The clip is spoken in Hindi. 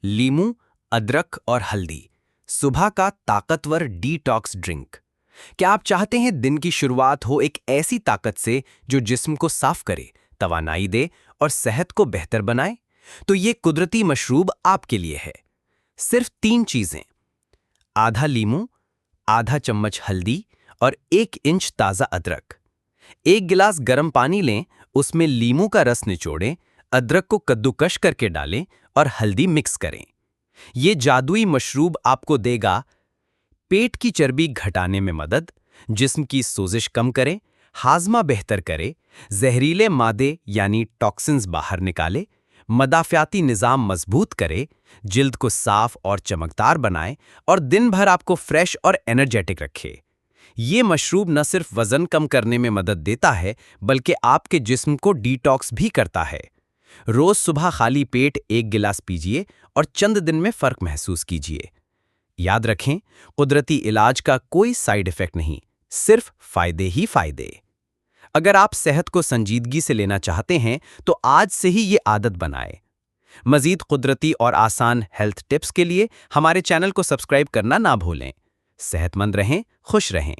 लीमू, अदरक और हल्दी, सुबह का ताकतवर डिटॉक्स ड्रिंक। क्या आप चाहते हैं दिन की शुरुआत हो एक ऐसी ताकत से जो जिस्म को साफ करे, तवानाई दे और सेहत को बेहतर बनाए? तो ये कुदरती मशरूब आपके लिए है। सिर्फ 3 चीजें: आधा लीमू, आधा चम्मच हल्दी और 1 इंच ताज़ा अदरक। 1 गिलास गर्म पानी लें, उसमें लीमू का रस निचोड़ें, अदरक को कद्दूकश करके डालें और हल्दी मिक्स करें। ये जादुई मशरूब आपको देगा पेट की चर्बी घटाने में मदद, जिस्म की सोजिश कम करे, हाजमा बेहतर करे, जहरीले मादे यानी टॉक्सिन्स बाहर निकाले, मदाफियाती निज़ाम मजबूत करे, जिल्द को साफ और चमकदार बनाए और दिन भर आपको फ्रेश और एनर्जेटिक रखे। ये मशरूब न सिर्फ वजन कम करने में मदद देता है, बल्कि आपके जिस्म को डिटॉक्स भी करता है। रोज सुबह खाली पेट 1 गिलास पीजिए और चंद दिन में फर्क महसूस कीजिए। याद रखें, कुदरती इलाज का कोई साइड इफेक्ट नहीं, सिर्फ फायदे ही फायदे। अगर आप सेहत को संजीदगी से लेना चाहते हैं, तो आज से ही ये आदत बनाएं। मजीद कुदरती और आसान हेल्थ टिप्स के लिए हमारे चैनल को सब्सक्राइब करना ना भूलें। सेहतमंद रहें, खुश रहें।